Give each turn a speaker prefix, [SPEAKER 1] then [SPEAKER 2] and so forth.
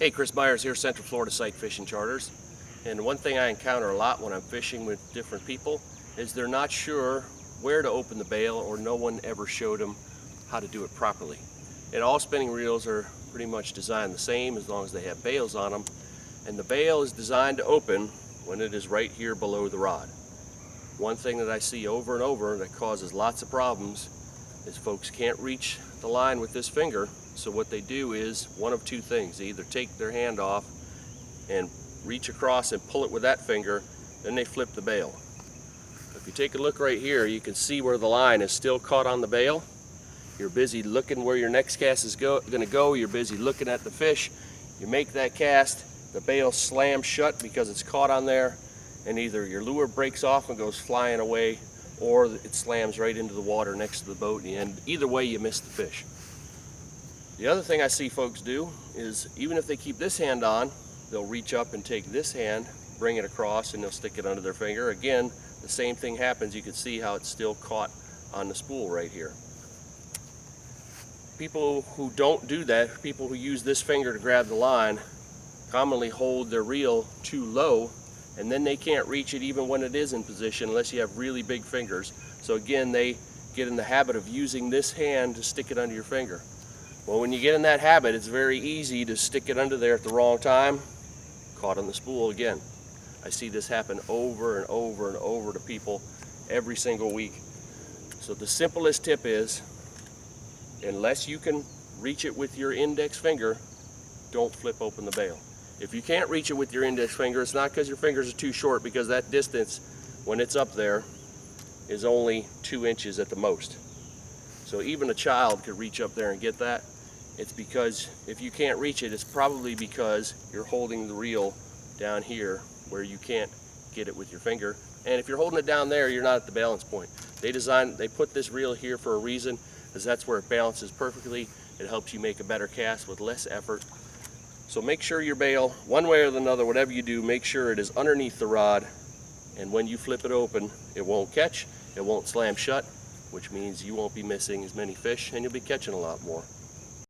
[SPEAKER 1] Hey, Chris Myers here, Central Florida Sight Fishing Charters. And one thing I encounter a lot when I'm fishing with different people is they're not sure where to open the bail, or no one ever showed them how to do it properly. And all spinning reels are pretty much designed the same as long as they have bails on them. And the bail is designed to open when it is right here below the rod. One thing that I see over and over that causes lots of problems is folks can't reach the line with this finger. So what they do is one of two things. They either take their hand off and reach across and pull it with that finger, then they flip the bail. If you take a look right here, you can see where the line is still caught on the bail. You're busy looking where your next cast is going to go. You're busy looking at the fish. You make that cast, the bail slams shut because it's caught on there, and either your lure breaks off and goes flying away, or it slams right into the water next to the boat, and either way you miss the fish. The other thing I see folks do is, even if they keep this hand on, they'll reach up and take this hand, bring it across, and they'll stick it under their finger. Again, the same thing happens. You can see how it's still caught on the spool right here. People who don't do that, people who use this finger to grab the line, commonly hold their reel too low, and then they can't reach it even when it is in position unless you have really big fingers. So again, they get in the habit of using this hand to stick it under your finger. Well, when you get in that habit, it's very easy to stick it under there at the wrong time, caught on the spool again. I see this happen over and over and over to people every single week. So the simplest tip is, unless you can reach it with your index finger, don't flip open the bail. If you can't reach it with your index finger, it's not because your fingers are too short, because that distance, when it's up there, is only 2 inches at the most. So even a child could reach up there and get that. It's because if you can't reach it, it's probably because you're holding the reel down here where you can't get it with your finger. And if you're holding it down there, you're not at the balance point. They put this reel here for a reason, because that's where it balances perfectly. It helps you make a better cast with less effort. So make sure your bail, one way or another, whatever you do, make sure it is underneath the rod, and when you flip it open, it won't catch, it won't slam shut, which means you won't be missing as many fish and you'll be catching a lot more.